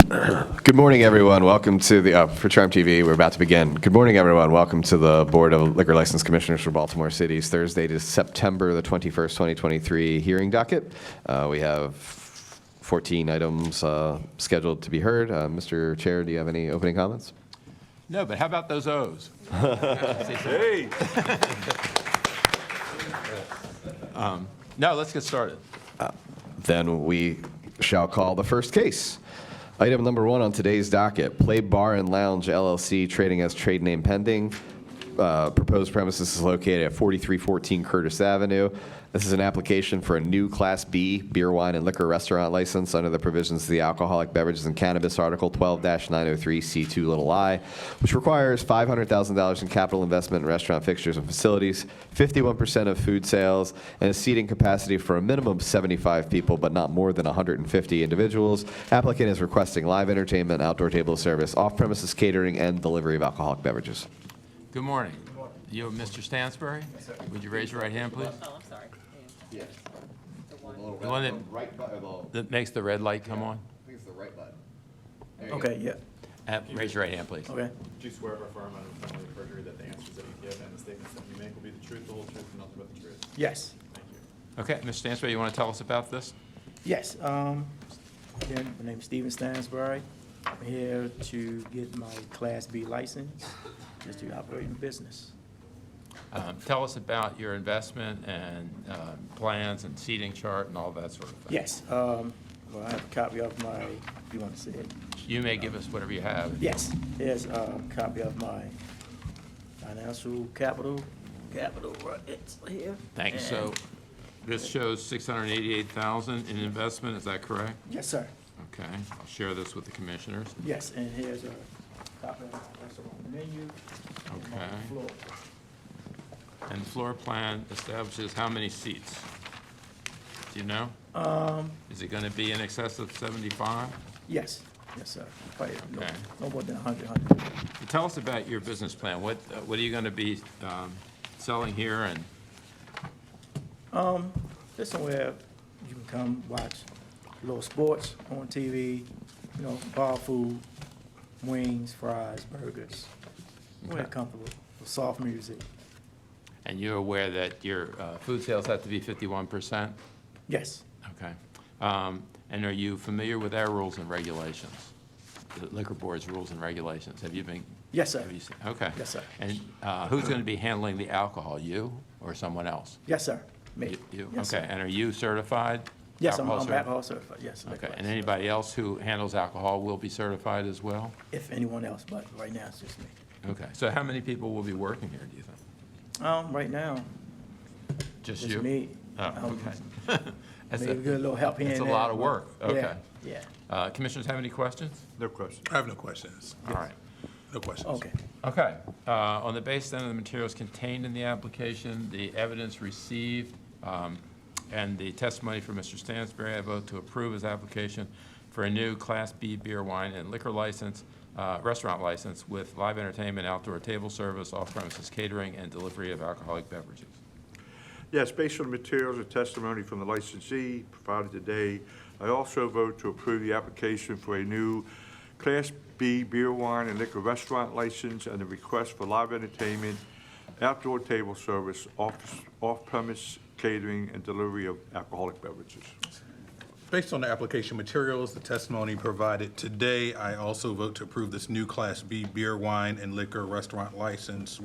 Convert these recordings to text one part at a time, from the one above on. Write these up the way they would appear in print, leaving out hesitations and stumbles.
Good morning, everyone. Welcome to the, for Charm TV, we're about to begin. Good morning, everyone. Welcome to the Board of Liquor License Commissioners for Baltimore City's Thursday to September the 21st, 2023 hearing docket. We have 14 items scheduled to be heard. Mr. Chair, do you have any opening comments? No, but how about those O's? Hey! No, let's get started. Then we shall call the first case. Item number 1 on today's docket, Play Bar and Lounge LLC, trading as trade name pending. Proposed premises is located at 4314 Curtis Avenue. This is an application for a new Class B beer, wine, and liquor restaurant license under the provisions of the Alcoholic Beverages and Cannabis Article 12-903C2i, which requires $500,000 in capital investment in restaurant fixtures and facilities, 51% of food sales, and a seating capacity for a minimum of 75 people, but not more than 150 individuals. Applicant is requesting live entertainment, outdoor table service, off-premises catering, and delivery of alcoholic beverages. Good morning. You, Mr. Stansbury? Yes, sir. Would you raise your right hand, please? Oh, I'm sorry. Yeah. The one that makes the red light come on? I think it's the right button. Okay, yeah, Raise your right hand, please. okay. Do you swear or affirm under penalty of perjury that the answers that you give and the statements that you make will be the truth, the whole truth, and nothing but the truth? Yes, Thank you. Okay, Mr. Stansbury, you want to tell us about this? yes. Again, my name is Stephen Stansbury. I'm here to get my Class B license, just to operate in business. Tell us about your investment and plans and seating chart and all that sort of thing. Yes, well, I have a copy of my, if you want to see it. You may give us whatever you have. Yes, here's a copy of my financial capital right, it's here. Thank you. So this shows $688,000 in investment, is that correct? Yes, sir. Okay, I'll share this with the commissioners. Yes, and here's a copy of the restaurant menu. Okay. Floor. And the floor plan establishes how many seats? Do you know? Is it going to be in excess of 75? Yes, yes, sir. Probably Okay. no more than 100. Tell us about your business plan. What are you going to be selling here? And This somewhere you can come watch a little sports on TV, bar food, wings, fries, burgers. We're Okay. comfortable with soft music. and you're aware that your food sales have to be 51%? Yes, Okay. And are you familiar with our rules and regulations? The Liquor Board's rules and regulations? Have you been? yes, sir. Have you seen? Okay. Yes, sir. And who's going to be handling the alcohol, you or someone else? Yes, sir. Me. You? Yes, Okay. sir. And are you certified? Yes, I'm alcohol certified? alcohol certified, yes. Okay, likewise. and anybody else who handles alcohol will be certified as well? If anyone else, but right now it's just me. Okay, so how many people will be working here, do you think? Right now, Just it's you? me. Oh, okay. That's Maybe get a little help here That's a and there. lot of work, Yeah, okay. Yeah, Commissioners have any questions? No question. I have no questions. All right. No questions. okay. Okay, on the basis then of the materials contained in the application, the evidence received, and the testimony from Mr. Stansbury, I vote to approve his application for a new Class B beer, wine, and liquor license, restaurant license with live entertainment, outdoor table service, off-premises catering, and delivery of alcoholic beverages. Yes, based on the materials and testimony from the licensee provided today, I also vote to approve the application for a new Class B beer, wine, and liquor restaurant license and the request for live entertainment, outdoor table service, off-premise catering, and delivery of alcoholic beverages. Based on the application materials, the testimony provided today, I also vote to approve this new Class B beer, wine, and liquor restaurant license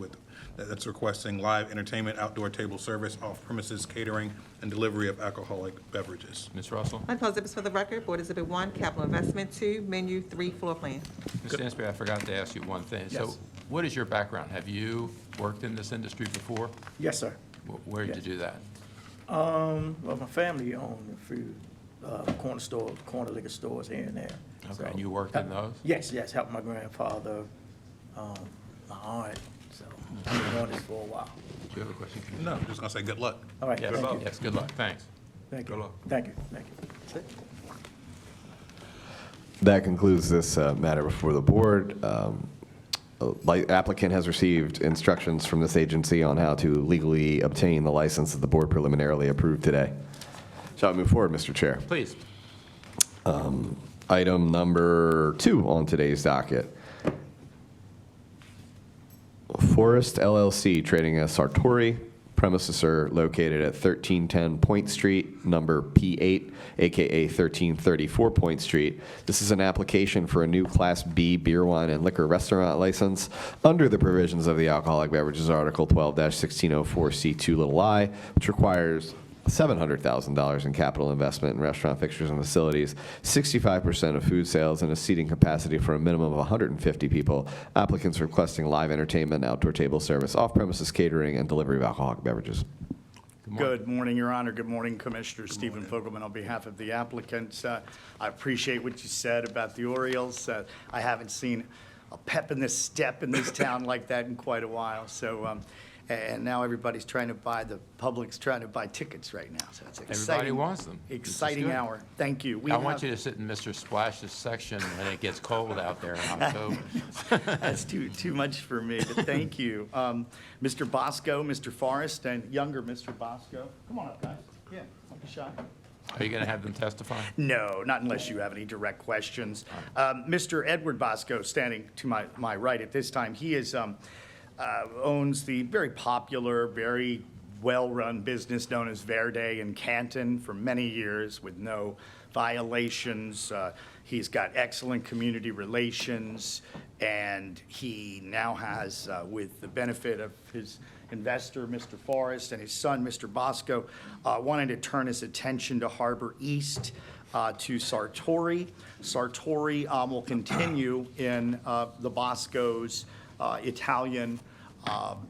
that's requesting live entertainment, outdoor table service, off-premises catering, and delivery of alcoholic beverages. Ms. Russell? I pose this for the record. Board Exhibit 1, capital investment 2, menu 3, floor plan. Ms. Stansbury, I forgot to ask you one thing. So Yes. what is your background? Have you worked in this industry before? Yes, sir. Where did you Yes. do that? Well, my family owned a few corner liquor stores here and there. Okay, So, and you worked in those? Yes, helped my grandfather, my aunt, so I've been doing this for a while. Do you have a question? No, I'm just gonna say good luck. All right, Yes, thank you. yes, good luck, thanks. Thank Good you. luck. Thank you, thank you. That's it. That concludes this matter before the board. Applicant has received instructions from this agency on how to legally obtain the license that the board preliminarily approved today. Shall I move forward, Mr. Chair? Please. Item number 2 on today's docket. Forest LLC, trading as Sartori. Premises are located at 1310 Point Street, number P8, AKA 1334 Point Street. This is an application for a new Class B beer, wine, and liquor restaurant license under the provisions of the Alcoholic Beverages Article 12-1604C2 I, which requires $700,000 in capital investment in restaurant fixtures and facilities, 65% of food sales, and a seating capacity for a minimum of 150 people. Applicants requesting live entertainment, outdoor table service, off-premises catering, and delivery of alcoholic beverages. Good morning, Your Honor. Good morning, Commissioner Stephen Fogelman on behalf of the applicants. I appreciate what you said about the Orioles. I haven't seen a pep in this step in this town like that in quite a while. So, and now everybody's trying to buy, the public's trying to buy tickets right now. So it's exciting. Everybody wants them, which is Exciting good. hour. Thank you. I want you to sit in Mr. Splash's section when it gets cold out there in October. That's too much for me, but thank you. Mr. Bosco, Mr. Forrest, and younger Mr. Bosco. Come on up, guys. Yeah, take a shot. Are you going to have them testify? No, not unless you have any direct questions. Mr. Edward Bosco, standing to my right at this time, he owns the very popular, very well-run business known as Verde in Canton for many years with no violations. He's got excellent community relations, and he now has, with the benefit of his investor, Mr. Forrest, and his son, Mr. Bosco, wanted to turn his attention to Harbor East, to Sartori. Sartori will continue in the Bosco's Italian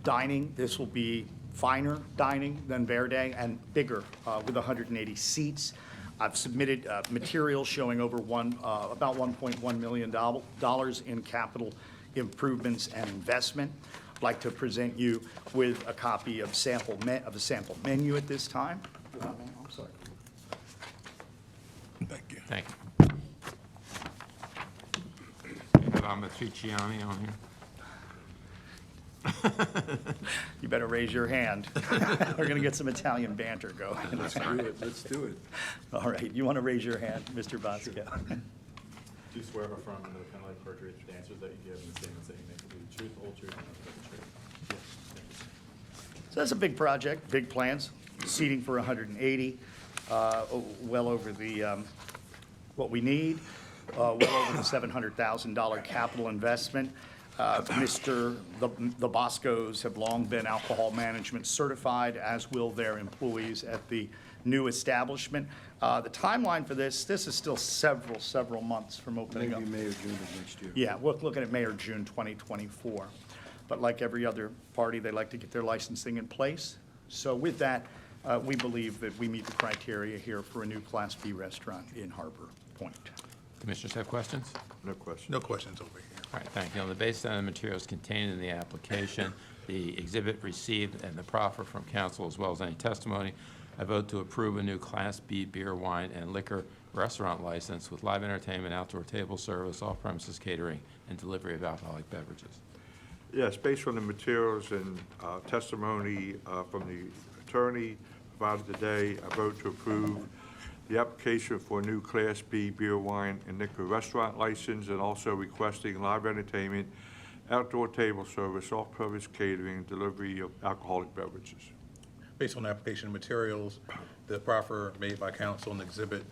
dining. This will be finer dining than Verde and bigger with 180 seats. I've submitted materials showing about $1.1 million in capital improvements and investment. I'd like to present you with a copy of a sample menu at this time. I'm sorry. Thank you. Thank you. Have Amatriciani on here? You better raise your hand. We're going to get some Italian banter going. Let's do it, let's do it. All right, you want to raise your hand, Mr. Bosco? Do you swear or affirm under the penalty of perjury that the answers that you give and the statements that you make will be the truth, the whole truth, and nothing but the truth? Yes. Thank you. So that's a big project, big plans, seating for 180, well over the, what we need, well over the $700,000 capital investment. The Boscos have long been alcohol management certified, as will their employees at the new establishment. The timeline for this is still several months from opening up. Maybe May or June of next year. Yeah, we're looking at May or June 2024. But like every other party, they like to get their licensing in place. So with that, we believe that we meet the criteria here for a new Class B restaurant in Harbor Point. Commissioners have questions? No question. No questions over here. All right, thank you. On the basis of the materials contained in the application, the exhibit received, and the proffer from council, as well as any testimony, I vote to approve a new Class B beer, wine, and liquor restaurant license with live entertainment, outdoor table service, off-premises catering, and delivery of alcoholic beverages. Yes, based on the materials and testimony from the attorney provided today, I vote to approve the application for a new Class B beer, wine, and liquor restaurant license, and also requesting live entertainment, outdoor table service, off-premise catering, and delivery of alcoholic beverages. Based on the application materials, the proffer made by council and exhibit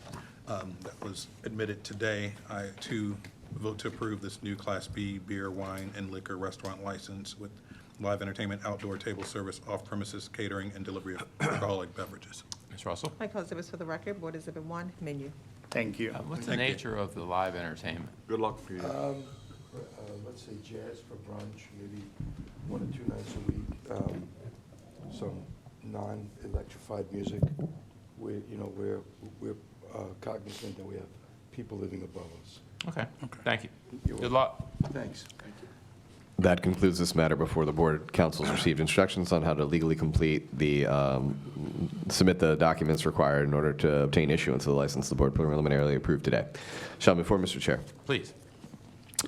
that was admitted today, I too vote to approve this new Class B beer, wine, and liquor restaurant license with live entertainment, outdoor table service, off-premises catering, and delivery of alcoholic beverages. Ms. Russell? Mike Exhibits for the record, Board Exhibit 1, menu. Thank you. What's the Thank you. nature of the live entertainment? Good luck, Peter. Let's say jazz for brunch, maybe 1 or 2 nights a week. Some non-electrified music. We're cognizant that we have people living above us. Okay, thank you. You're Good luck. Thanks. Thank you. That concludes this matter before the board. Council's received instructions on how to legally complete the, submit the documents required in order to obtain issuance of the license the board preliminarily approved today. Shall I move forward, Mr. Chair? Please.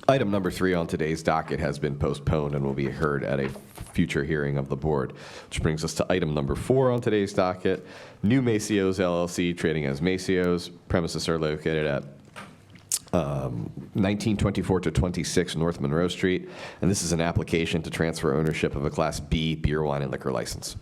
Item number 3 on today's docket has been postponed and will be heard at a future hearing of the board, which brings us to item number 4 on today's docket. New Maceo's LLC, trading as Maceo's. Premises are located at 1924 to 26 North Monroe Street, and this is an application to transfer ownership of a Class B beer, wine, and liquor license.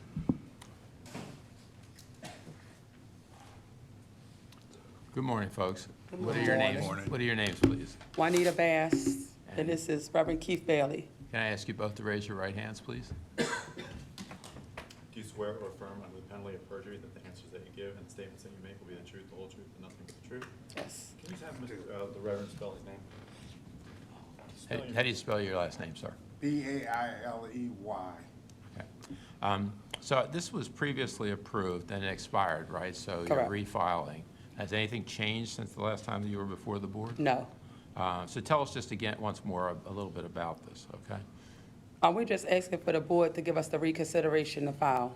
Good morning, folks. What are your names? morning. What are your names, please? Juanita Bass, and this is Reverend Keith Bailey. Can I ask you both to raise your right hands, please? Do you swear or affirm under the penalty of perjury that the answers that you give and the statements that you make will be the truth, the whole truth, and nothing but the truth? Yes. Can you just have the Reverend spell his name? How do you spell your last name, sir? B-A-I-L-E-Y. Okay. So this was previously approved and it expired, right? So you're Correct. refiling. Has anything changed since the last time that you were before the board? No. So tell us just again, once more, a little bit about this, okay? We're just asking for the board to give us the reconsideration to file.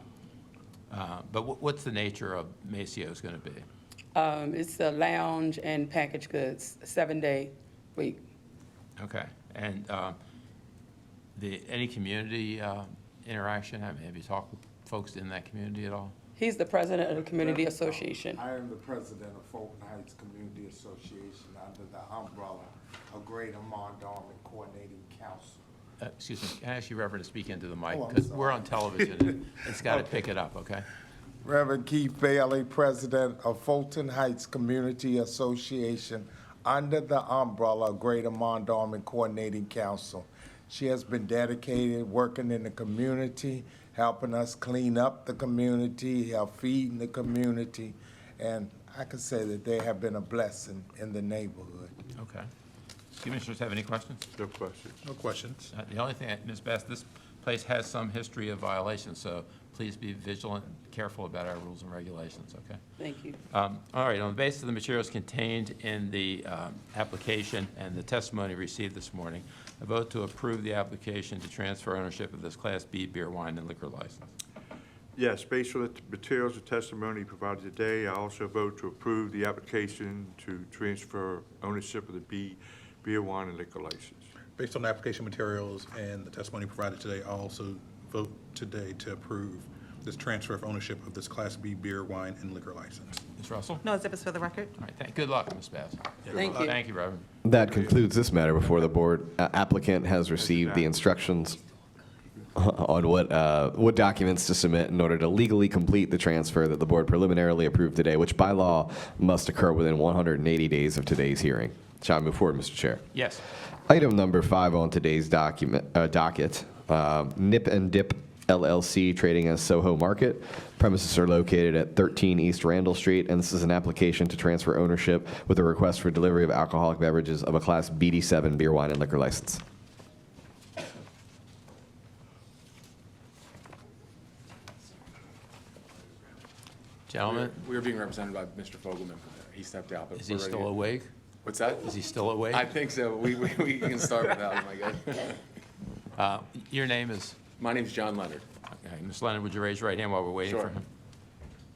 But what's the nature of Macio's going to be? It's a lounge and packaged goods, 7-day week. Okay. And any community interaction? I mean, have you talked with folks in that community at all? He's the president of the community association. I am the president of Fulton Heights Community Association under the umbrella of Greater Mondawmin Coordinating Council. Excuse me, can I ask you, Reverend, to speak into the mic? Oh, I'm Because sorry. we're on television and it's got to pick it up, okay? Reverend Keith Bailey, president of Fulton Heights Community Association under the umbrella of Greater Mondawmin Coordinating Council. She has been dedicated, working in the community, helping us clean up the community, help feeding the community, and I can say that they have been a blessing in the neighborhood. Okay. Commissioners have any questions? No questions. No questions. The only thing, Ms. Bass, this place has some history of violations, so please be vigilant and careful about our rules and regulations, okay? Thank you. All right, on the basis of the materials contained in the application and the testimony received this morning, I vote to approve the application to transfer ownership of this Class B beer, wine, and liquor license. Yes, based on the materials and testimony provided today, I also vote to approve the application to transfer ownership of the B beer, wine, and liquor license. Based on the application materials and the testimony provided today, I also vote today to approve this transfer of ownership of this Class B beer, wine, and liquor license. Ms. Russell? No exhibits for the record. All right, good luck, Ms. Bass. Thank you. Thank you, Reverend. That concludes this matter before the board. Applicant has received the instructions on what documents to submit in order to legally complete the transfer that the board preliminarily approved today, which by law must occur within 180 days of today's hearing. Shall I move forward, Mr. Chair? Yes. Item number 5 on today's docket, Nip and Dip LLC, trading as Soho Market. Premises are located at 13 East Randall Street, and this is an application to transfer ownership with a request for delivery of alcoholic beverages of a Class BD7 beer, wine, and liquor license. Gentlemen, We were being represented by Mr. Fogelman. He stepped out, but is he we're ready still to- awake? What's that? Is he still awake? I think so. We can start without him, I guess. Your name is? My name's John Leonard. Okay, Ms. Leonard, would you raise your right hand while we're waiting for Sure. him?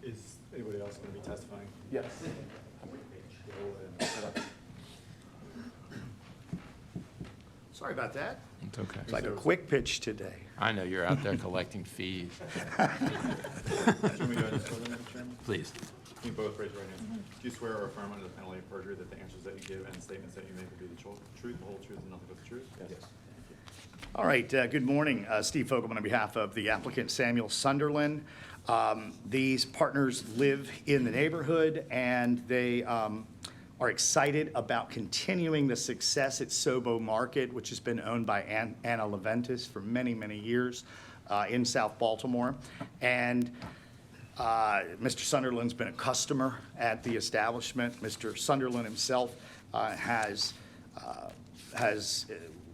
Is anybody else going to be testifying? Yes. Sorry about that. It's okay. It's like a quick pitch today. I know you're out there collecting fees. Do you want me to go ahead and swear them, Mr. Chairman? Please. Can you both raise your right hands? Do you swear or affirm under the penalty of perjury that the answers that you give and the statements that you make will be the truth, the whole truth, and nothing but the truth? Yes. All right, good morning. Steve Fogelman on behalf of the applicant Samuel Sunderland. These partners live in the neighborhood, and they are excited about continuing the success at Sobo Market, which has been owned by Anna Leventis for many, many years in South Baltimore. And Mr. Sunderland's been a customer at the establishment. Mr. Sunderland himself has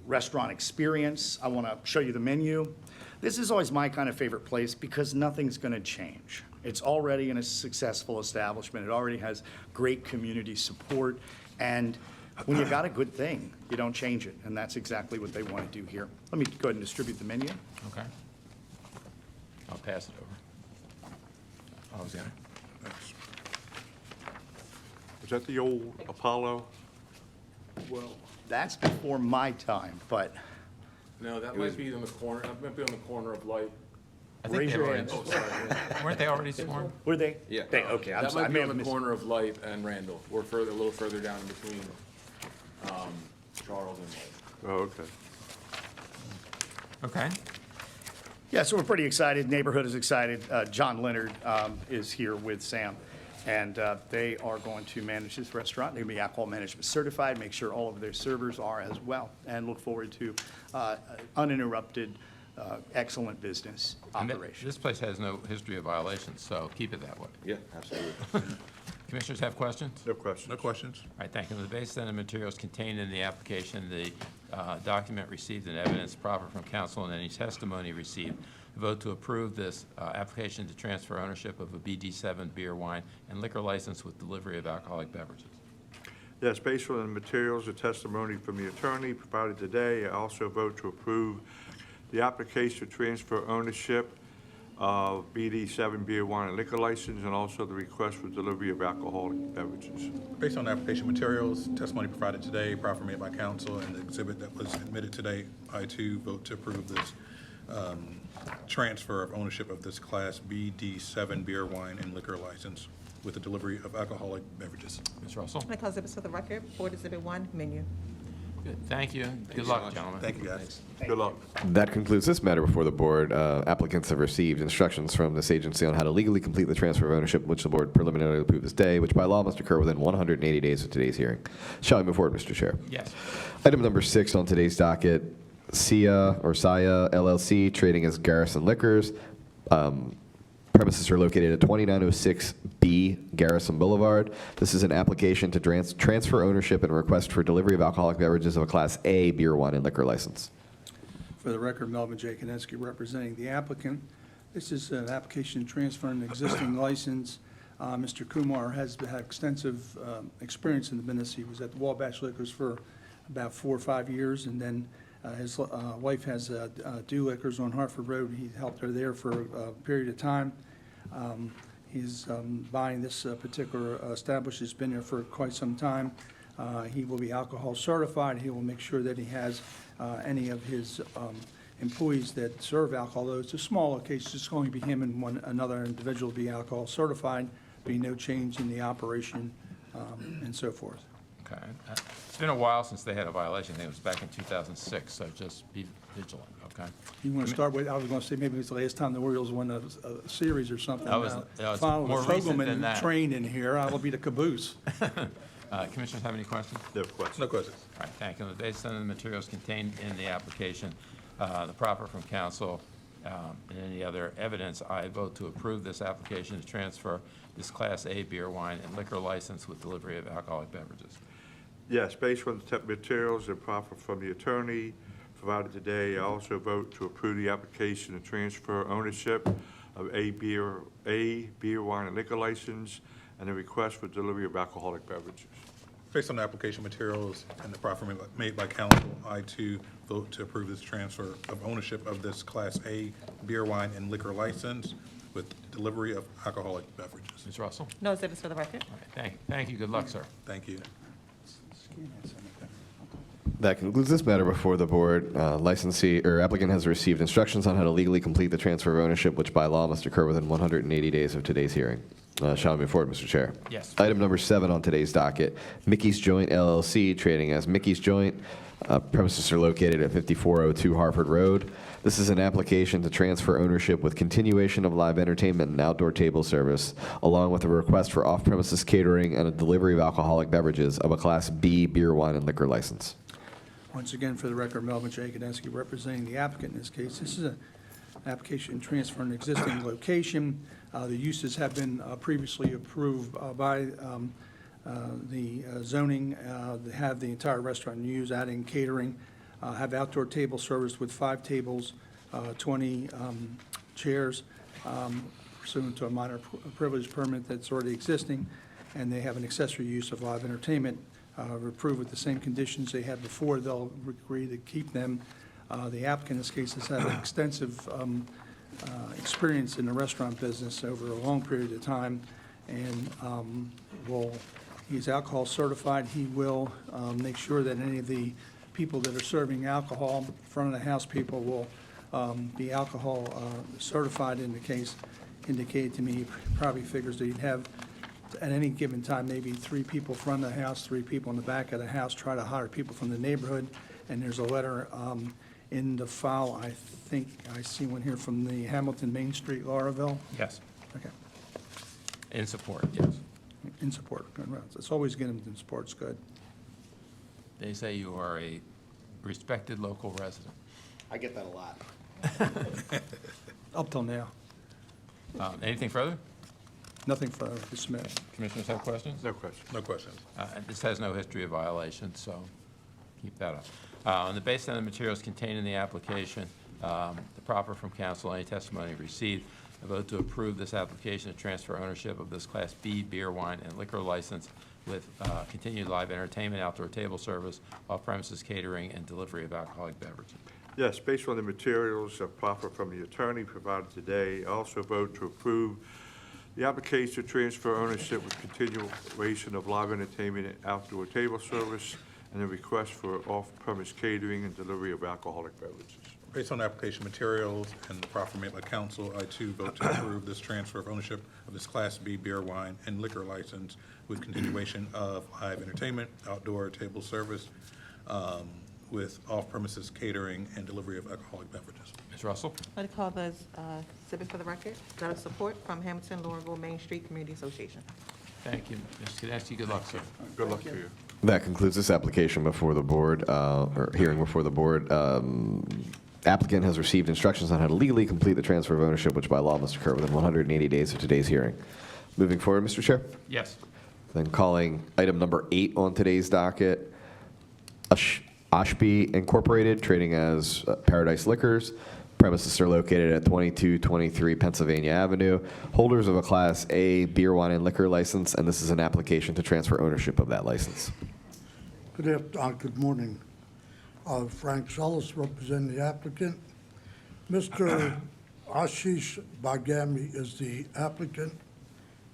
restaurant experience. I want to show you the menu. This is always my kind of favorite place because nothing's going to change. It's already in a successful establishment. It already has great community support. And when you got a good thing, you don't change it. And that's exactly what they want to do here. Let me go ahead and distribute the menu. Okay. I'll pass it over. I was gonna. Is that the old Apollo? Well, that's before my time, but No, that might be on the corner, that might be on the corner of Light. I think Raise they your were, hand. Oh, sorry. yeah. weren't they already sworn? were they? Yeah. They, okay, I'm That sorry. I might may be on have the missed. corner of Light and Randall. We're further, a little further down in between. Charles and Mike. Oh, okay. Okay. Yeah, so we're pretty excited. Neighborhood is excited. John Leonard is here with Sam, and they are going to manage this restaurant. They're going to be alcohol management certified, make sure all of their servers are as well, and look forward to uninterrupted, excellent business operation. This place has no history of violations, so keep it that way. Yeah, absolutely. Commissioners have questions? No questions. No questions? All right, thank you. On the basis of the materials contained in the application, the document received and evidence proper from council and any testimony received, vote to approve this application to transfer ownership of a BD7 beer, wine, and liquor license with delivery of alcoholic beverages. Yes, based on the materials and testimony from the attorney provided today, I also vote to approve the application to transfer ownership of BD7 beer, wine, and liquor license, and also the request for delivery of alcoholic beverages. Based on the application materials, testimony provided today, proffer made by council, and the exhibit that was admitted today, I too vote to approve this transfer of ownership of this Class BD7 beer, wine, and liquor license with the delivery of alcoholic beverages. Ms. Russell? Can I call exhibits for the record? Board Exhibit 1, menu. Good, thank you. you Good so luck, much. gentlemen. Thank you, guys. Good luck. That concludes this matter before the board. Applicants have received instructions from this agency on how to legally complete the transfer of ownership, which the board preliminarily approved this day, which by law must occur within 180 days of today's hearing. Shall I move forward, Mr. Chair? Yes. Item number 6 on today's docket, Saya LLC, trading as Garrison Liquors. Premises are located at 2906B Garrison Boulevard. This is an application to transfer ownership and request for delivery of alcoholic beverages of a Class A beer, wine, and liquor license. For the record, Melvin J. Konieczki representing the applicant. This is an application transferring an existing license. Mr. Kumar has had extensive experience in the business. He was at the Wabash Liquors for about 4 or 5 years, and then his wife has Dew Liquors on Hartford Road. He helped her there for a period of time. He's buying this particular establishment. He's been there for quite some time. He will be alcohol certified. He will make sure that he has any of his employees that serve alcohol. Though it's a smaller case, it's going to be him and another individual be alcohol certified. Be no change in the operation and so forth. Okay. It's been a while since they had a violation. I think it was back in 2006, so just be vigilant, okay? You want to start with, I was going to say maybe it was the last time the Orioles won a series or something. That was Follow more the recent Fogelman than that. train in here, I will be the caboose. Commissioners have any questions? No questions. No questions. All right, thank you. Based on the materials contained in the application, the proffer from council, and any other evidence, I vote to approve this application to transfer this Class A beer, wine, and liquor license with delivery of alcoholic beverages. Yes, based on the materials and proffer from the attorney provided today, I also vote to approve the application to transfer ownership of a beer, wine, and liquor license, and a request for delivery of alcoholic beverages. Based on the application materials and the proffer made by council, I too vote to approve this transfer of ownership of this Class A beer, wine, and liquor license with delivery of alcoholic beverages. Ms. Russell? No exhibits for the record. All right, thank you. Good luck, sir. Thank you. That concludes this matter before the board. Licensee or applicant has received instructions on how to legally complete the transfer of ownership, which by law must occur within 180 days of today's hearing. Shall I move forward, Mr. Chair? Yes. Item number 7 on today's docket, Mickey's Joint LLC, trading as Mickey's Joint. Premises are located at 5402 Harford Road. This is an application to transfer ownership with continuation of live entertainment and outdoor table service, along with a request for off-premises catering and a delivery of alcoholic beverages of a Class B beer, wine, and liquor license. Once again, for the record, Melvin J. Konieczki representing the applicant in this case. This is an application to transfer an existing location. The uses have been previously approved by the zoning. They have the entire restaurant used, adding catering, have outdoor table service with 5 tables, 20 chairs, pursuant to a minor privilege permit that's already existing, and they have an accessory use of live entertainment. Approved with the same conditions they had before. They'll agree to keep them. The applicant in this case has had extensive experience in the restaurant business over a long period of time, and he's alcohol certified. He will make sure that any of the people that are serving alcohol, front of the house people, will be alcohol certified. In the case indicated to me, he probably figures that he'd have at any given time, maybe 3 people front of the house, 3 people in the back of the house, try to hire people from the neighborhood. And there's a letter in the file, I think I see one here from the Hamilton Main Street, Lauraville. Yes, Okay, in support, yes. in support. Good. Well, it's always getting in support's good. They say you are a respected local resident. I get that a lot. Up till now, Anything further? nothing further to submit. Commissioners have questions? No question. No questions. And this has no history of violations, so keep that up. On the basis of the materials contained in the application, the proffer from council, any testimony received, I vote to approve this application to transfer ownership of this Class B beer, wine, and liquor license with continued live entertainment, outdoor table service, off-premises catering, and delivery of alcoholic beverages. Yes, based on the materials proffer from the attorney provided today, I also vote to approve the application to transfer ownership with continuation of live entertainment and outdoor table service, and the request for off-premise catering and delivery of alcoholic beverages. Based on the application materials and the proffer made by council, I too vote to approve this transfer of ownership of this Class B beer, wine, and liquor license with continuation of live entertainment, outdoor table service, with off-premises catering and delivery of alcoholic beverages. Ms. Russell? I'd like to call the exhibit for the record. Letter of support from Hamilton Lauraville Main Street Community Association. Thank you. Mr. Kadeski, good luck, sir. Good luck to you. That concludes this application before the board, or hearing before the board. Applicant has received instructions on how to legally complete the transfer of ownership, which by law must occur within 180 days of today's hearing. Moving forward, Mr. Chair. Yes. Then calling item number 8 on today's docket, Oshby Incorporated, trading as Paradise Liquors. Premises are located at 2223 Pennsylvania Avenue. Holders of a Class A beer, wine, and liquor license, and this is an application to transfer ownership of that license. Good morning. Frank Schultz, representing the applicant. Mr. Ashish Bhagami is the applicant,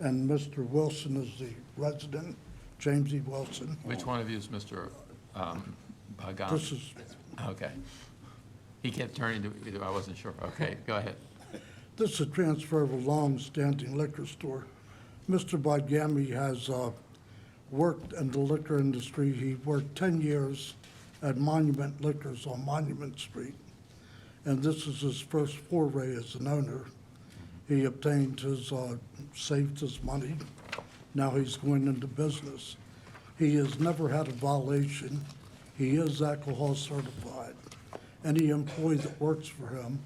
and Mr. Wilson is the resident, James E. Wilson. Which one of you is Mr. Bhagam? This is, Okay. He kept turning to, I wasn't sure. Okay, go ahead. this is a transfer of a long-standing liquor store. Mr. Bhagami has worked in the liquor industry. He worked 10 years at Monument Liquors on Monument Street, and this is his first foray as an owner. He obtained his, saved his money. Now he's going into business. He has never had a violation. He is alcohol certified. Any employee that works for him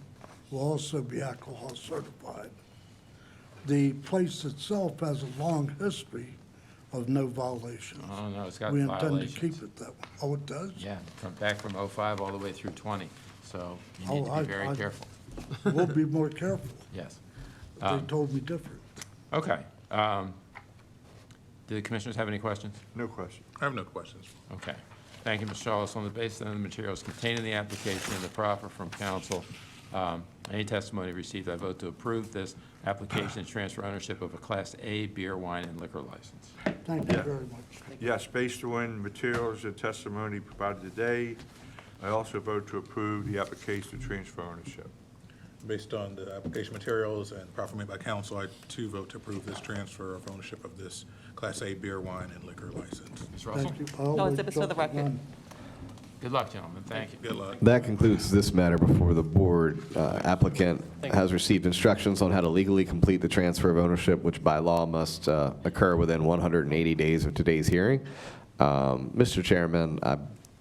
will also be alcohol certified. The place itself has a long history of no violations. Oh, no, it's got We intend to violations. keep it that way. Oh, it does? Yeah, back from '05 all the way through '20, so you Oh, need to be very careful. We'll be more careful. Yes. But they told me different. Okay. Do the commissioners have any questions? No question. I have no questions. Okay. Thank you, Mr. Charles. On the basis of the materials contained in the application and the proffer from council, any testimony received, I vote to approve this application to transfer ownership of a Class A beer, wine, and liquor license. Thank you very much. Yes, based on materials and testimony provided today, I also vote to approve the application to transfer ownership. Based on the application materials and proffer made by council, I too vote to approve this transfer of ownership of this Class A beer, wine, and liquor license. Ms. Russell? Thank you. No exhibits for the record. Good luck, gentlemen. Thank you. Good luck. That concludes this matter before the board. Applicant has received instructions on how to legally complete the transfer of ownership, which by law must occur within 180 days of today's hearing. Mr. Chairman,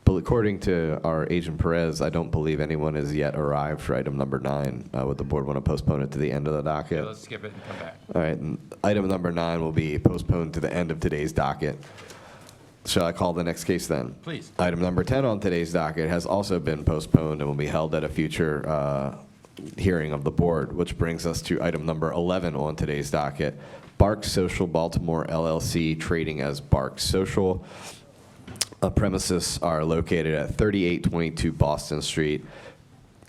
according to our agent Perez, I don't believe anyone has yet arrived for item number 9. Would the board want to postpone it to the end of the Yeah, docket? let's skip it and come back. All right, and item number 9 will be postponed to the end of today's docket. Shall I call the next case then? Please. Item number 10 on today's docket has also been postponed and will be held at a future hearing of the board, which brings us to item number 11 on today's docket, Bark Social Baltimore LLC, trading as Bark Social. Premises are located at 3822 Boston Street,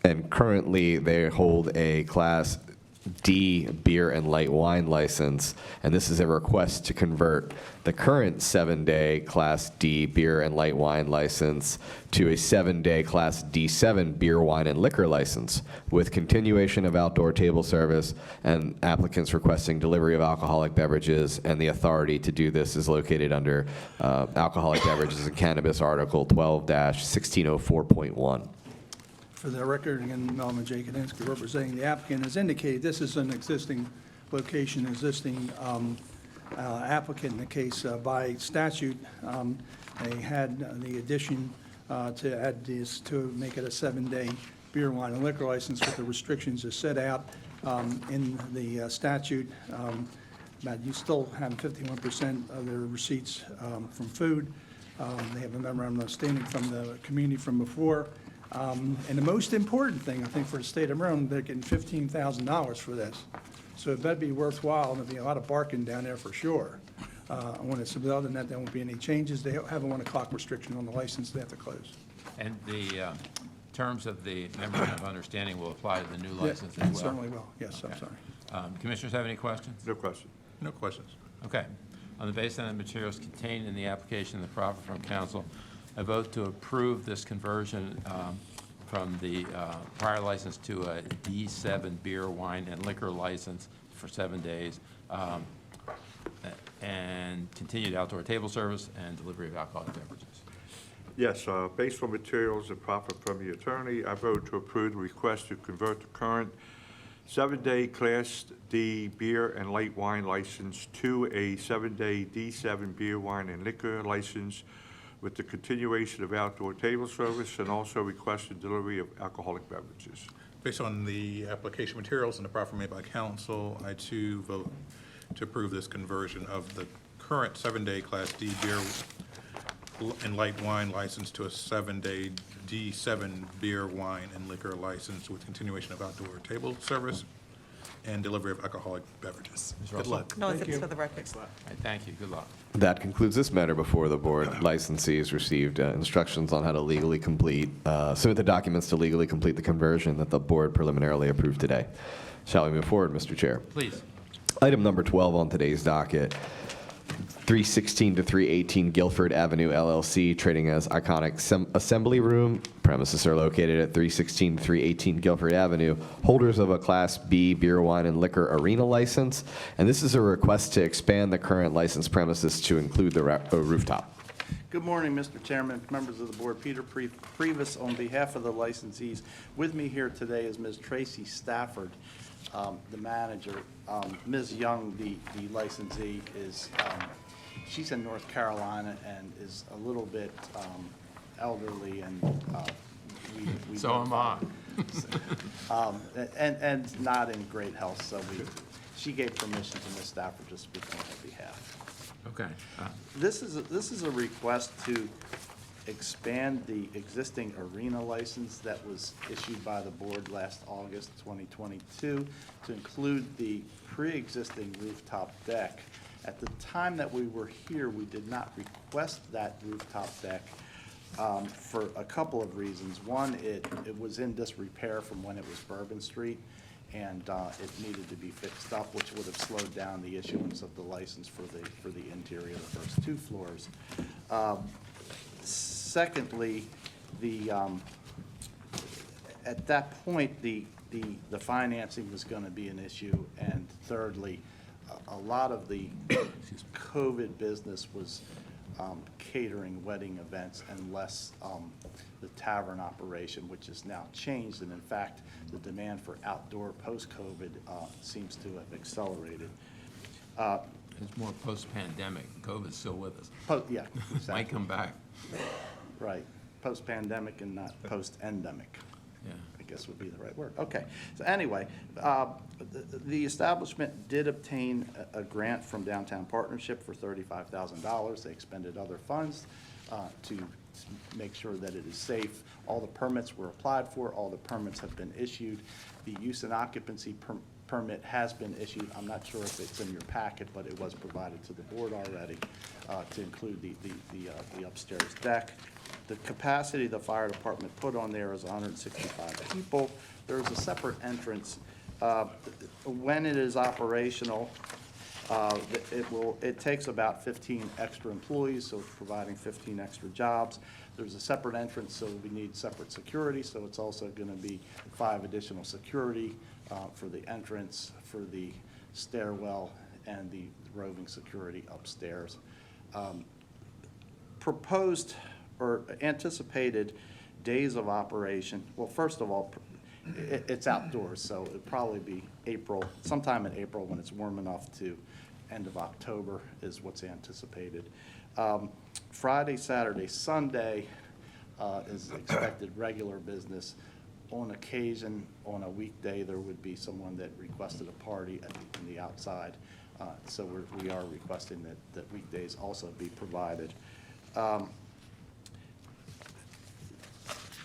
and currently they hold a Class D beer and light wine license. And this is a request to convert the current 7-day Class D beer and light wine license to a 7-day Class D7 beer, wine, and liquor license with continuation of outdoor table service, and applicants requesting delivery of alcoholic beverages, and the authority to do this is located under Alcoholic Beverages and Cannabis Article 12-1604.1. For the record, again, Melvin J. Kudensky, representing the applicant, as indicated, this is an existing location, existing applicant in the case. By statute, they had the addition to add this to make it a 7-day beer, wine, and liquor license with the restrictions as set out in the statute. That you still have 51% of their receipts from food. They have a memorandum of understanding from the community from before. And the most important thing, I think, for the state of Maryland, they're getting $15,000 for this. So it better be worthwhile, and there'll be a lot of barking down there for sure. When it's, other than that, there won't be any changes. They have a 1 o'clock restriction on the license, they have to close. And the terms of the memorandum of understanding will apply to the new license as well? Certainly will, yes, I'm Okay. sorry. Commissioners have any questions? No question. No questions. Okay. On the basis of the materials contained in the application and the proffer from council, I vote to approve this conversion from the prior license to a D7 beer, wine, and liquor license for 7 days, and continued outdoor table service and delivery of alcoholic beverages. Yes, based on materials and proffer from the attorney, I vote to approve the request to convert the current 7-day Class D beer and light wine license to a 7-day D7 beer, wine, and liquor license with the continuation of outdoor table service, and also requested delivery of alcoholic beverages. Based on the application materials and the proffer made by council, I too vote to approve this conversion of the current 7-day Class D beer and light wine license to a 7-day D7 beer, wine, and liquor license with continuation of outdoor table service and delivery of alcoholic beverages. Ms. Good Russell? luck. No exhibits for the record. All right, thank you. Good luck. That concludes this matter before the board. Licensees received instructions on how to legally submit the documents to legally complete the conversion that the board preliminarily approved today. Shall we move forward, Mr. Chair? Please. Item number 12 on today's docket, 316 to 318 Guilford Avenue LLC, trading as Iconic Assembly Room. Premises are located at 316 to 318 Guilford Avenue, holders of a Class B beer, wine, and liquor arena license. And this is a request to expand the current licensed premises to include the rooftop. Good morning, Mr. Chairman, members of the board. Peter Previs on behalf of the licensees. With me here today is Ms. Tracy Stafford, the manager. Ms. Young, the licensee, is she's in North Carolina and is a little bit elderly, and we So am I. and not in great health, so she gave permission to Ms. Stafford to speak on her behalf. Okay. This is a request to expand the existing arena license that was issued by the board last August 2022 to include the pre-existing rooftop deck. At the time that we were here, we did not request that rooftop deck for a couple of reasons. One, it was in disrepair from when it was Bourbon Street, and it needed to be fixed up, which would have slowed down the issuance of the license for the interior of the first 2 floors. Secondly, at that point, the financing was going to be an issue, and thirdly, a lot of the COVID business was catering wedding events and less the tavern operation, which has now changed, and in fact, the demand for outdoor post-COVID seems to have accelerated. It's more post-pandemic. COVID's still with us. Yeah, exactly. Might come back. Right, post-pandemic and not post-endemic. Yeah. I guess would be the right word. Okay, so anyway, the establishment did obtain a grant from Downtown Partnership for $35,000. They expended other funds to make sure that it is safe. All the permits were applied for, all the permits have been issued. The use and occupancy permit has been issued. I'm not sure if it's in your packet, but it was provided to the board already to include the upstairs deck. The capacity the fire department put on there is 165 people. There is a separate entrance When it is operational, it takes about 15 extra employees, so it's providing 15 extra jobs. There's a separate entrance, so we need separate security, so it's also going to be 5 additional security for the entrance, for the stairwell, and the roving security upstairs. Proposed or anticipated days of operation, well, first of all, it's outdoors, so it'd probably be April, sometime in April when it's warm enough to end of October is what's anticipated. Friday, Saturday, Sunday is expected regular business. On occasion, on a weekday, there would be someone that requested a party in the outside. So we are requesting that weekdays also be provided.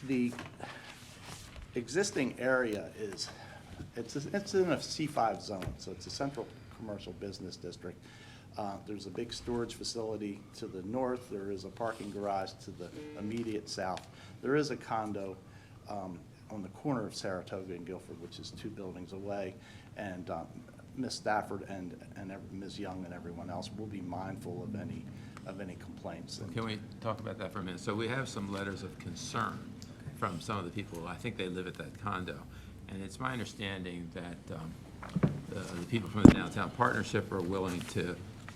The existing area it's in a C5 zone, so it's a central commercial business district. There's a big storage facility to the north. There is a parking garage to the immediate south. There is a condo on the corner of Saratoga and Guilford, which is 2 buildings away. And Ms. Stafford and Ms. Young and everyone else will be mindful of any complaints. Can we talk about that for a minute? So we have some letters of concern from some of the people. I think they live at that condo. And it's my understanding that the people from the Downtown Partnership are willing to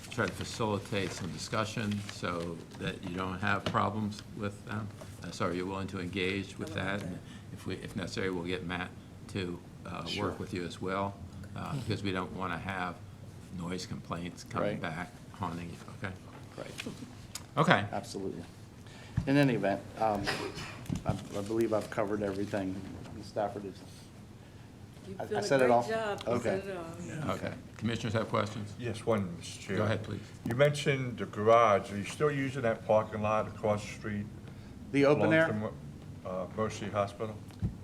try to facilitate some discussion so that you don't have problems with them. So are you willing to engage with that? And if necessary, we'll get Matt to work with you as well, because we don't want to have noise complaints coming Right. back haunting you, okay? Right. Okay. Absolutely. In any event, I believe I've covered everything. Ms. Stafford is. I said it all? Okay. Okay. Commissioners have questions? Yes, one, Mr. Chair. Go ahead, please. You mentioned the garage. Are you still using that parking lot across the street? The open air? belongs to Mercy Hospital?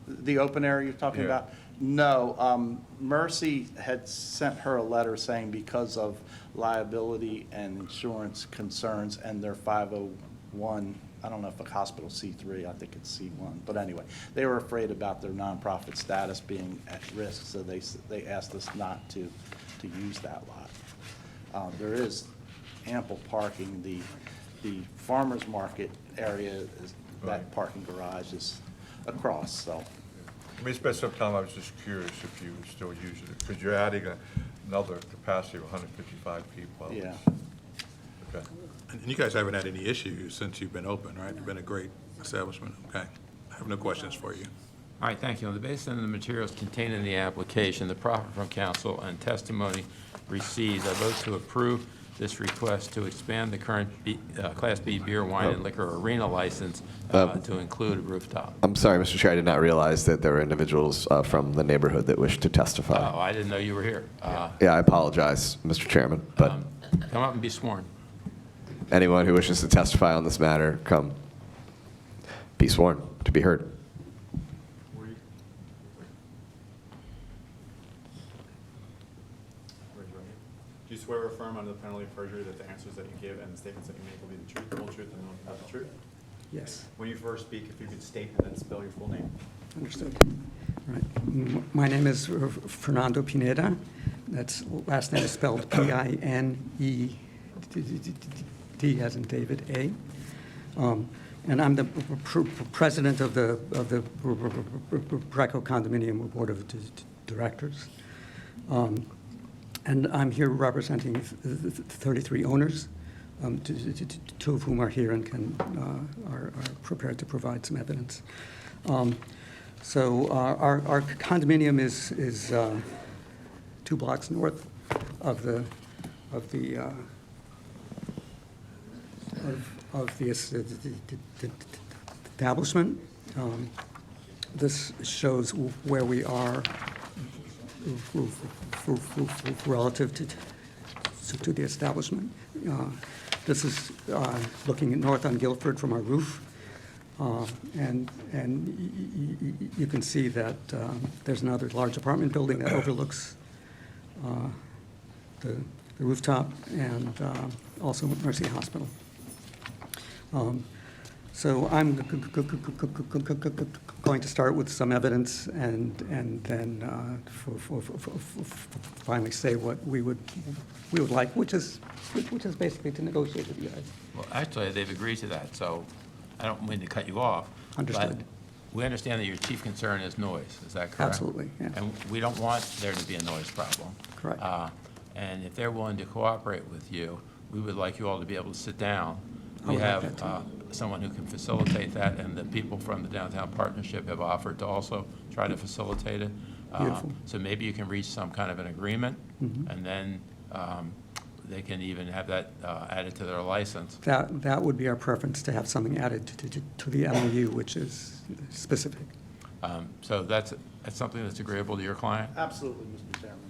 The open area you're talking Yeah. about? No. Mercy had sent her a letter saying because of liability and insurance concerns and their 501, I don't know if a hospital C3, I think it's C1, but anyway, they were afraid about their nonprofit status being at risk, so they asked us not to use that lot. There is ample parking. The farmer's market area, that Right. parking garage is across, so. We spent some time, I was just curious if you were still using it, because you're adding another capacity of 155 people. Yeah. Okay. And you guys haven't had any issues since you've been open, right? You've been a great establishment, okay? I have no questions for you. All right, thank you. On the basis of the materials contained in the application, the proffer from council, and testimony received, I vote to approve this request to expand the current Class B beer, wine, and liquor arena license to include a rooftop. I'm sorry, Mr. Chair, I did not realize that there were individuals from the neighborhood that wished to testify. Oh, I didn't know you were here. Yeah, I apologize, Mr. Chairman, but Come up and be sworn. anyone who wishes to testify on this matter, come be sworn to be heard. Do you swear or affirm under the penalty of perjury that the answers that you give and the statements that you make will be the truth, the whole truth, and nothing but the truth? Yes, When you first speak, if you could state and then spell your full name. understood. Right. My name is Fernando Pineda. That's, last name is spelled Pined, as in David, A. And I'm the president of the Greco Condominium Board of Directors. And I'm here representing 33 owners, two of whom are here and are prepared to provide some evidence. So our condominium is 2 blocks north of the establishment. This shows where we are relative to the establishment. This is looking north on Guilford from our roof. And you can see that there's another large apartment building that overlooks the rooftop and also Mercy Hospital. So I'm going to start with some evidence and then finally say what we would like, which is basically to negotiate with you guys. Well, actually, they've agreed to that, so I don't mean to cut you off. Understood. But we understand that your chief concern is noise, is that correct? Absolutely, yeah. And we don't want there to be a noise problem. Correct. And if they're willing to cooperate with you, we would like you all to be able to sit down. I We would like have that someone who can facilitate that, and the people from the Downtown Partnership have offered to also try to facilitate it. Beautiful. So maybe you can reach some kind of an agreement, Mhm. and then they can even have that added to their license. That would be our preference, to have something added to the MOU, which is specific. So that's something that's agreeable to your client? Absolutely, Mr. Chairman.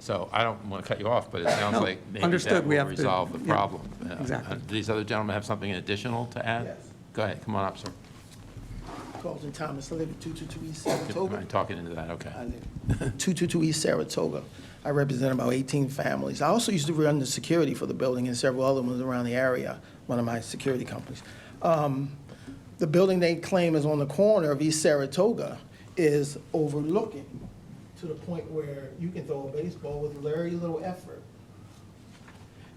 So I don't want to cut you off, but it sounds No, like maybe understood. that We will have to- resolve the yeah, problem. exactly. Do these other gentlemen have something additional to add? Yes. Go ahead, come on up, sir. Carlton Thomas, I live at 222 East Good, Saratoga. right, talking into that, okay. I live 222 East Saratoga. I represent about 18 families. I also used to run the security for the building and several other ones around the area, one of my security companies. The building they claim is on the corner of East Saratoga is overlooking to the point where you can throw a baseball with very little effort.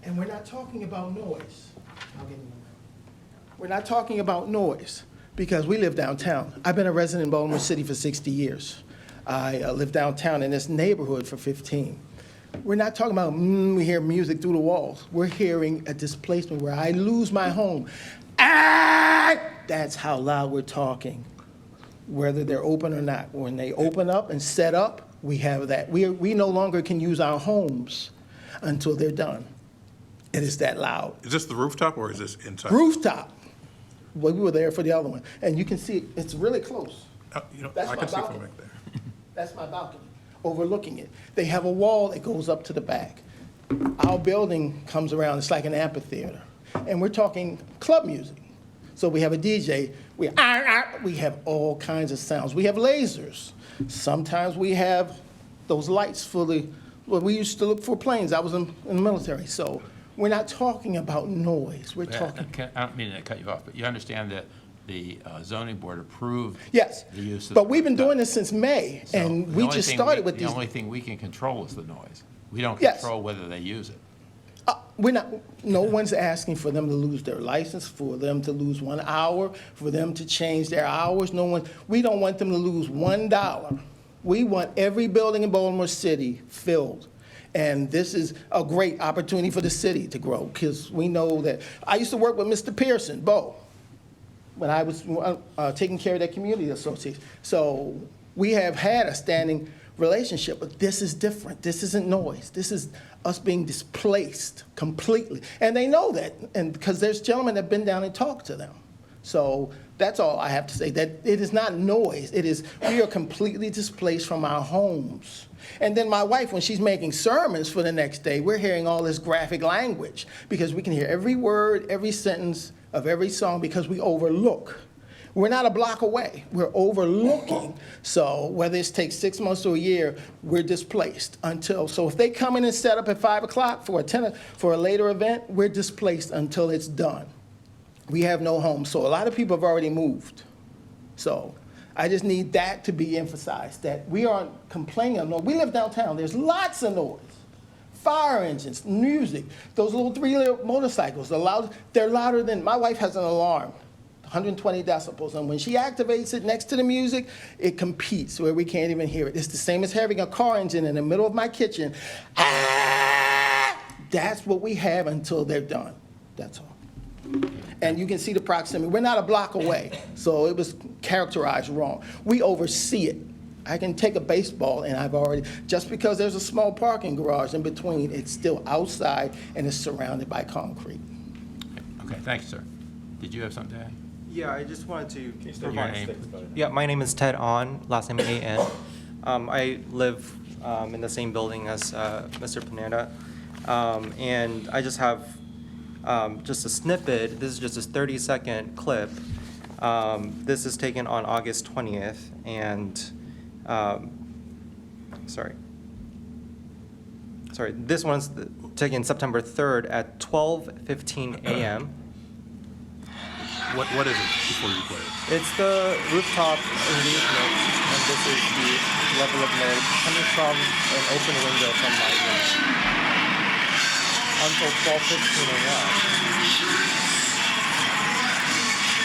And we're not talking about noise. I'll get into that. We're not talking about noise because we live downtown. I've been a resident in Baltimore City for 60 years. I live downtown in this neighborhood for 15. We're not talking about, we hear music through the walls. We're hearing a displacement where I lose my home. Ah! That's how loud we're talking, whether they're open or not. When they open up and set up, we have that. We no longer can use our homes until they're done. It is that loud. Is this the rooftop or is this inside? Rooftop. Well, we were there for the other one, and you can see it, it's really close. That's I my can see from balcony. back there. That's my balcony, overlooking it. They have a wall that goes up to the back. Our building comes around, it's like an amphitheater, and we're talking club music. So we have a DJ, we have all kinds of sounds. We have lasers. Sometimes we have those lights for we used to look for planes. I was in the military, so we're not talking about noise. We're talking. I don't mean to cut you off, but you understand that the zoning board approved Yes, the use of. but we've been doing this since May, So and the we only just thing started with these. The only thing we can control is the noise. We don't Yes. control whether they use it. No one's asking for them to lose their license, for them to lose 1 hour, for them to change their hours. We don't want them to lose $1. We want every building in Baltimore City filled. And this is a great opportunity for the city to grow, because we know that, I used to work with Mr. Pearson, Bo, when I was taking care of that community association. So we have had a standing relationship, but this is different. This isn't noise. This is us being displaced completely. And they know that, and because there's gentlemen that have been down and talked to them. So that's all I have to say, that it is not noise. It is, we are completely displaced from our homes. And then my wife, when she's making sermons for the next day, we're hearing all this graphic language because we can hear every word, every sentence of every song because we overlook. We're not a block away. We're overlooking. So whether it takes 6 months to a year, we're displaced until. So if they come in and set up at 5 o'clock for a later event, we're displaced until it's done. We have no home. So a lot of people have already moved. So I just need that to be emphasized, that we aren't complaining of noise. We live downtown. There's lots of noise. Fire engines, music, those little 3-liter motorcycles, they're louder than, my wife has an alarm, 120 decibels, and when she activates it next to the music, it competes where we can't even hear it. It's the same as having a car engine in the middle of my kitchen. Ah! That's what we have until they're done. That's all. And you can see the proximity. We're not a block away, so it was characterized wrong. We oversee it. I can take a baseball, and just because there's a small parking garage in between, it's still outside and it's surrounded by concrete. Okay, thank you, sir. Did you have something to add? Yeah, I just wanted to state your name? Yeah, my name is Ted On, last name A-N. I live in the same building as Mr. Pineda. And I just have just a snippet. This is just a 30-second clip. This is taken on August 20th, and sorry, this one's taken September 3rd at 12:15 a.m. What is it before you play it? It's the rooftop engagement, and this is the level of noise coming from an open window from my room until 12:15 a.m.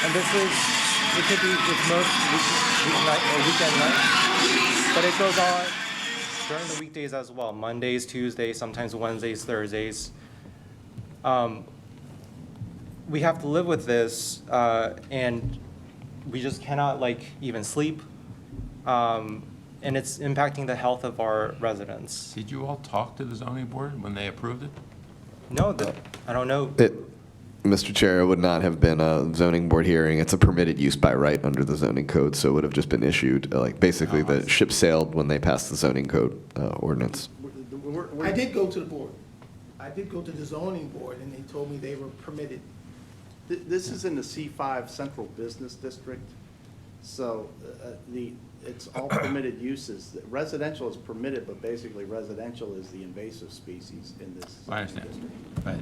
And this is, it could be with most weeknight or weekend nights, but it goes on during the weekdays as well, Mondays, Tuesdays, sometimes Wednesdays, Thursdays. We have to live with this, and we just cannot even sleep. And it's impacting the health of our residents. Did you all talk to the zoning board when they approved it? No, I don't know. Mr. Chair, it would not have been a zoning board hearing. It's a permitted use by right under the zoning code, so it would have just been issued, basically the ship sailed when they passed the zoning code ordinance. I did go to the board. I did go to the zoning board, and they told me they were permitted. This is in the C5 Central Business District, so it's all permitted uses. Residential is permitted, but basically residential is the invasive species in this I understand. district. Right.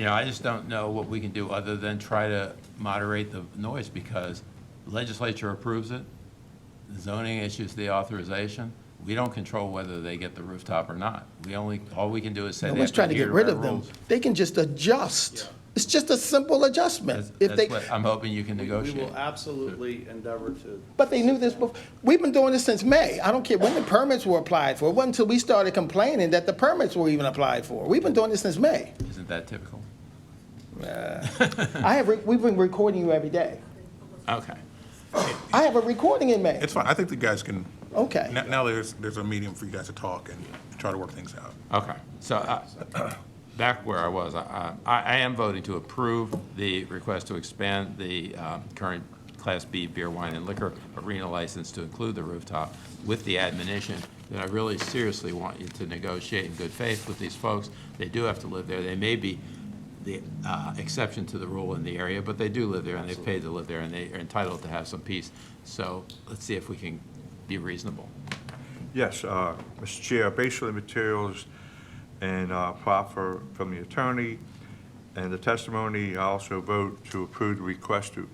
I just don't know what we can do other than try to moderate the noise, because the legislature approves it, the zoning issues the authorization. We don't control whether they get the rooftop or not. All we can do is say they have Nobody's to trying to get adhere rid our of them. rules. They can just adjust. It's just a simple adjustment. If That's they, what I'm hoping you can We negotiate. will absolutely endeavor to. but they knew this before. We've been doing this since May. I don't care when the permits were applied for. It wasn't until we started complaining that the permits were even applied for. We've been doing this since May. Isn't that typical? We've been recording you every day. Okay. I have a recording in May. It's fine. I think the guys can, Okay. now there's a medium for you guys to talk and try to work things out. Okay, so back where I was, I am voting to approve the request to expand the current Class B beer, wine, and liquor arena license to include the rooftop, with the admonition that I really seriously want you to negotiate in good faith with these folks. They do have to live there. They may be the exception to the rule in the area, but they do live there, and they've paid to live there, and they are entitled to have some peace. So let's see if we can be reasonable. Yes, Mr. Chair, based on the materials and proffer from the attorney and the testimony, I also vote to approve the request to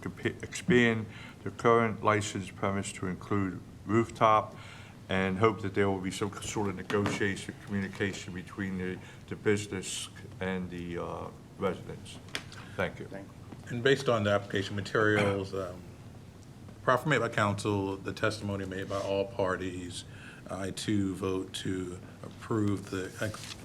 expand the current licensed premise to include rooftop, and hope that there will be some sort of negotiation, communication between the business and the residents. Thank you. And based on the application materials, proffer made by council, the testimony made by all parties, I too vote to approve the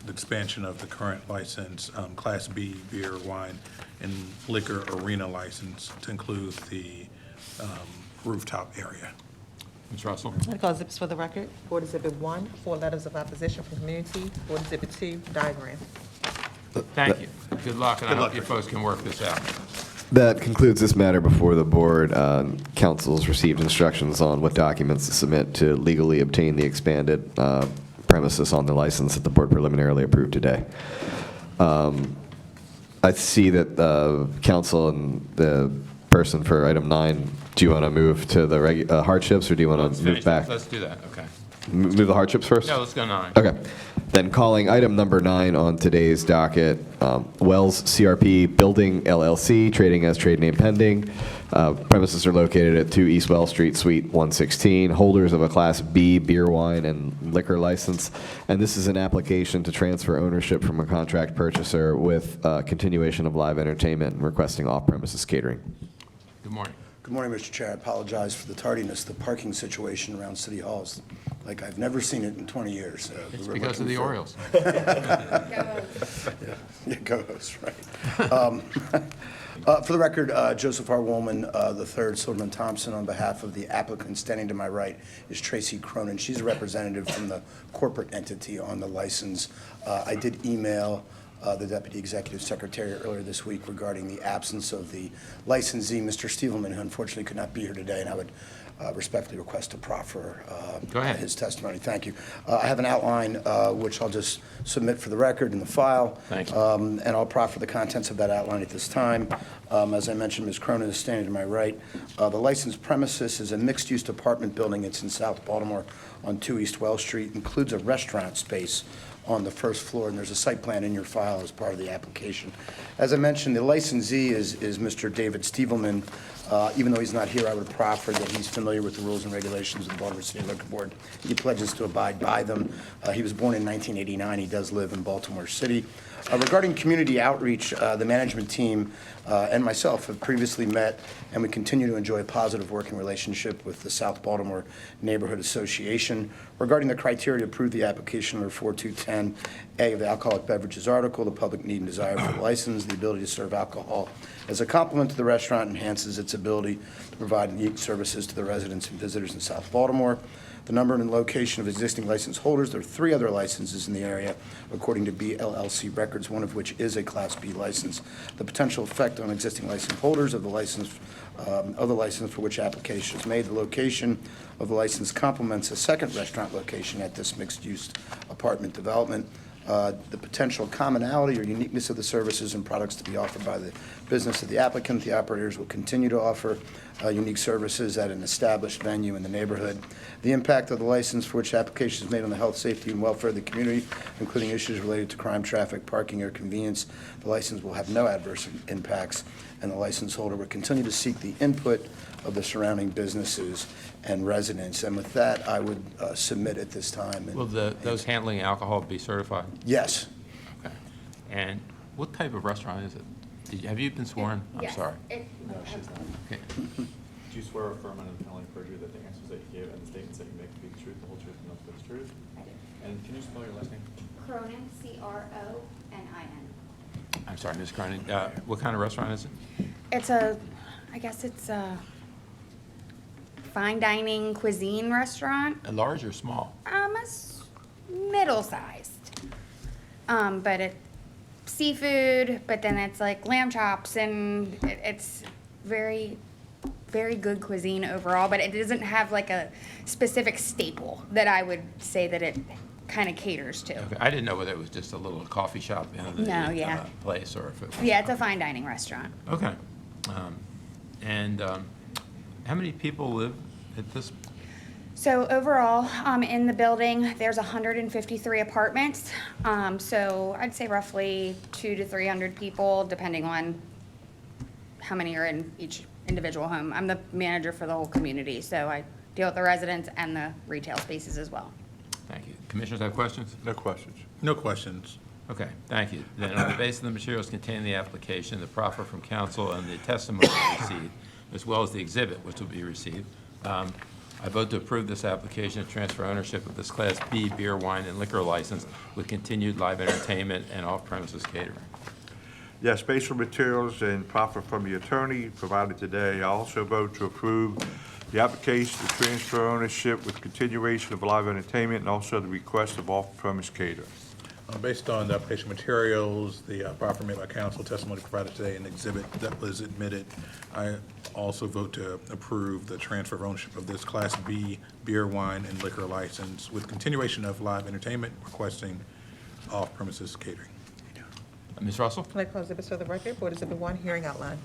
expansion of the current license, Class B beer, wine, and liquor arena license to include the rooftop area. Ms. Russell? I call zips for the record. Board Exhibit 1, 4 letters of opposition from community. Board Exhibit 2, diagram. Thank you. Good luck, and I hope you folks can work this out. That concludes this matter before the board. Council's received instructions on what documents to submit to legally obtain the expanded premises on the license that the board preliminarily approved today. I see that council and the person for item 9, do you want to move to the hardships, or do you want to move back? Let's do that, okay. Move the hardships first? No, let's go 9. Okay. Then calling item number 9 on today's docket, Wells CRP Building LLC, trading as trade name pending. Premises are located at 2 East Wells Street, Suite 116, holders of a Class B beer, wine, and liquor license. And this is an application to transfer ownership from a contract purchaser with continuation of live entertainment and requesting off-premises catering. Good morning. Good morning, Mr. Chair. I apologize for the tardiness. The parking situation around City Hall is like I've never seen it in 20 years. It's because of the Orioles. Yeah, go-host, right. For the record, Joseph R. Woolman III, Silverman Thompson, on behalf of the applicant, standing to my right is Tracy Cronin. She's a representative from the corporate entity on the license. I did email the Deputy Executive Secretary earlier this week regarding the absence of the licensee, Mr. Stievelman, who unfortunately could not be here today, and I would respectfully request to proffer his testimony. Thank you. I have an outline which I'll just submit for the record in the file. Thank you. And I'll proffer the contents of that outline at this time. As I mentioned, Ms. Cronin is standing to my right. The licensed premises is a mixed-use apartment building. It's in South Baltimore on 2 East Wells Street. Includes a restaurant space on the first floor, and there's a site plan in your file as part of the application. As I mentioned, the licensee is Mr. David Stievelman. Even though he's not here, I would proffer that he's familiar with the rules and regulations of the Baltimore City Liquor Board. He pledges to abide by them. He was born in 1989. He does live in Baltimore City. Regarding community outreach, the management team and myself have previously met, and we continue to enjoy a positive working relationship with the South Baltimore Neighborhood Association. Regarding the criteria to approve the application under 4210A of the alcoholic beverages article, the public need and desire for the license, the ability to serve alcohol as a complement to the restaurant enhances its ability to provide unique services to the residents and visitors in South Baltimore. The number and location of existing license holders. There are 3 other licenses in the area, according to BLLC records, one of which is a Class B license. The potential effect on existing license holders of the license for which application is made. The location of the license complements a second restaurant location at this mixed-use apartment development. The potential commonality or uniqueness of the services and products to be offered by the business of the applicant. The operators will continue to offer unique services at an established venue in the neighborhood. The impact of the license for which application is made on the health, safety, and welfare of the community, including issues related to crime, traffic, parking, or convenience. The license will have no adverse impacts, and the license holder will continue to seek the input of the surrounding businesses and residents. And with that, I would submit at this time. Will those handling alcohol be certified? Yes. Okay. And what type of restaurant is it? Have you been sworn? I'm sorry. No, she's not. Okay. Do you swear or affirm under the penalty of perjury that the answers that you give and the statements that you make will be the truth, the whole truth, and nothing but the truth? I do. And can you spell your last name? Cronin, C-R-O-N-I-N. I'm sorry, Ms. Cronin. What kind of restaurant is it? I guess it's a fine dining cuisine restaurant. A large or small? It's middle-sized. But it's seafood, but then it's like lamb chops, and it's very, very good cuisine overall, but it doesn't have like a specific staple that I would say that it kind of caters to. Okay. I didn't know whether it was just a little coffee shop in the No, yeah. place or if it was. Yeah, it's a fine dining restaurant. Okay. How many people live at this? So overall, in the building, there's 153 apartments. So I'd say roughly 200 to 300 people, depending on how many are in each individual home. I'm the manager for the whole community, so I deal with the residents and the retail spaces as well. Thank you. Commissioners have questions? No questions. No questions. Okay, thank you. Then on the basis of the materials contained in the application, the proffer from counsel and the testimony received, as well as the exhibit which will be received, I vote to approve this application to transfer ownership of this Class B beer, wine, and liquor license with continued live entertainment and off-premises catering. Yes, based on materials and proffer from the attorney provided today, I also vote to approve the application to transfer ownership with continuation of live entertainment and also the request of off-premise catering. Based on the application materials, the proffer made by counsel, testimony provided today, and exhibit that was admitted, I also vote to approve the transfer of ownership of this Class B beer, wine, and liquor license with continuation of live entertainment, requesting off-premises catering. Ms. Russell? I'd like to close exhibits for the record. Board Exhibit 1, hearing outline.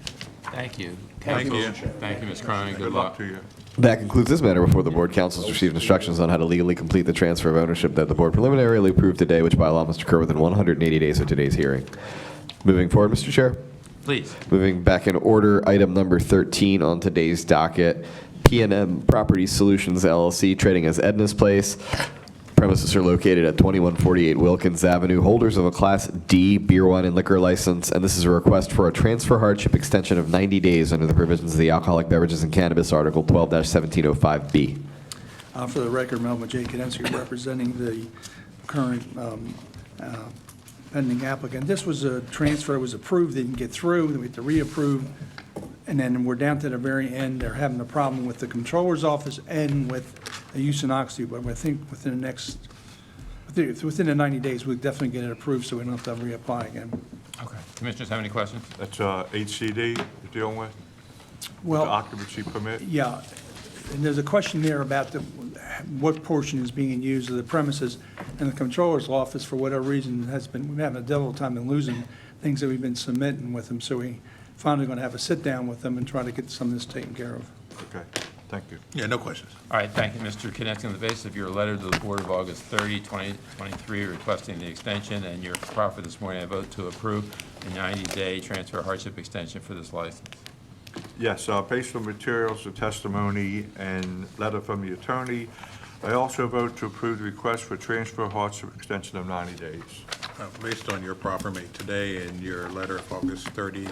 Thank you. Thank you. Thank you, Ms. Cronin. Good luck to you. That concludes this matter before the board. Council has received instructions on how to legally complete the transfer of ownership that the board preliminarily approved today, which by law must occur within 180 days of today's hearing. Moving forward, Mr. Chair. Please. Moving back in order, item number 13 on today's docket, P&M Property Solutions LLC, trading as Edna's Place. Premises are located at 2148 Wilkins Avenue, holders of a Class D beer, wine, and liquor license, and this is a request for a transfer hardship extension of 90 days under the provisions of the Alcoholic Beverages and Cannabis Article 12-1705B. For the record, Melvin J. Kadensky, representing the current pending applicant. This was a transfer, was approved, didn't get through, then we had to reapprove, and then we're down to the very end. They're having a problem with the controller's office and with the use and occupancy, but I think within the 90 days, we'll definitely get it approved, so we don't have to reapply again. Okay. Commissioners have any questions? That's HCD you're dealing with? Well, The occupancy permit? yeah, and there's a question there about what portion is being used of the premises, and the controller's office, for whatever reason, we're having a devil of time in losing things that we've been submitting with them, so we finally going to have a sit-down with them and try to get some of this taken care of. Okay. Thank you. Yeah, no questions. All right, thank you, Mr. Koniecki. On the basis of your letter to the Board of August 30, 2023, requesting the extension, and your proffer this morning, I vote to approve a 90-day transfer hardship extension for this license. Yes, based on materials, the testimony, and letter from the attorney, I also vote to approve the request for transfer hardship extension of 90 days. Based on your proffer made today and your letter of August 30,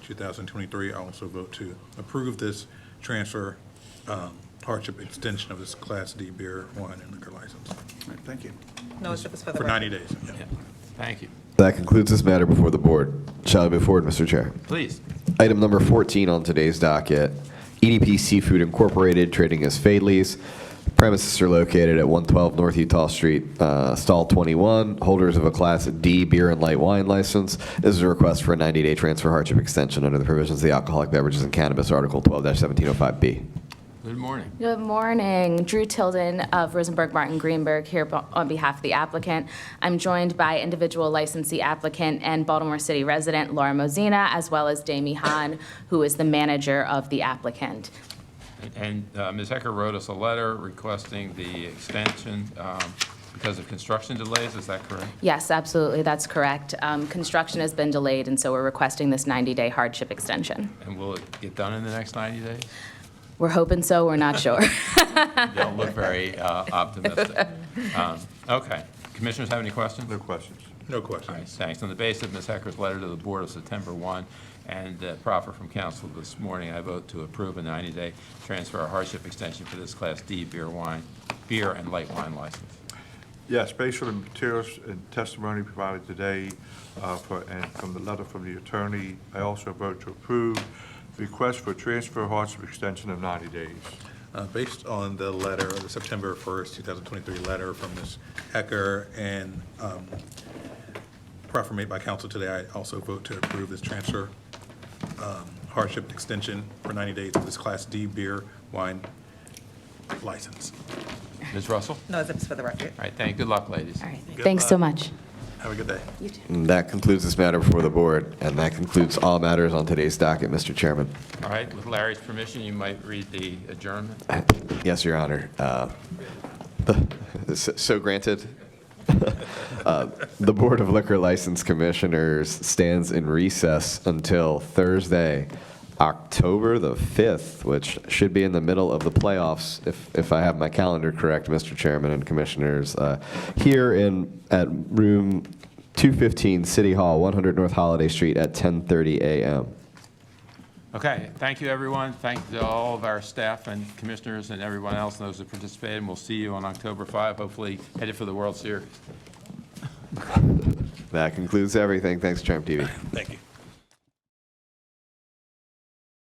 2023, I also vote to approve this transfer hardship extension of this Class D beer, wine, and liquor license. All right, thank you. No exhibits for the For record. 90 days. Yeah. Yeah. Thank you. That concludes this matter before the board. Shall I move forward, Mr. Chair? Please. Item number 14 on today's docket, EDP Seafood Incorporated, trading as Fadley's. Premises are located at 112 North Utah Street, stall 21, holders of a Class D beer and light wine license. This is a request for a 90-day transfer hardship extension under the provisions of the Alcoholic Beverages and Cannabis Article 12-1705B. Good morning. Good morning. Drew Tilden of Rosenberg Martin Greenberg here on behalf of the applicant. I'm joined by individual licensee applicant and Baltimore City resident Laura Mosina, as well as Damie Hahn, who is the manager of the applicant. And Ms. Hecker wrote us a letter requesting the extension because of construction delays, is that correct? Yes, absolutely, that's correct. Construction has been delayed, and so we're requesting this 90-day hardship extension. And will it get done in the next 90 days? We're hoping so, we're not sure. Don't look very optimistic. Okay. Commissioners have any questions? No questions. No All questions. right, thanks. On the basis of Ms. Hecker's letter to the Board of September 1 and proffer from council this morning, I vote to approve a 90-day transfer hardship extension for this Class D beer and light wine license. Yes, based on the materials and testimony provided today and from the letter from the attorney, I also vote to approve the request for transfer hardship extension of 90 days. Based on the letter, the September 1st, 2023 letter from Ms. Hecker and proffer made by council today, I also vote to approve this transfer hardship extension for 90 days of this Class D beer, wine license. Ms. Russell? No exhibits for the record. All right, thank you. Good luck, ladies. All right, Good thanks luck. so much. Have a good day. You too. And that concludes this matter before the board, and that concludes all matters on today's docket, Mr. Chairman. All right, with Larry's permission, you might read the adjournment. Yes, Your Honor. So granted. The Board of Liquor License Commissioners stands in recess until Thursday, October the 5th, which should be in the middle of the playoffs, if I have my calendar correct, Mr. Chairman and Commissioners, here at room 215, City Hall, 100 North Holiday Street at 10:30 a.m. Okay, thank you, everyone. Thank you to all of our staff and commissioners and everyone else, and those that participated. And we'll see you on October 5, hopefully headed for the World Series. That concludes everything. Thanks, Charm TV. Thank you.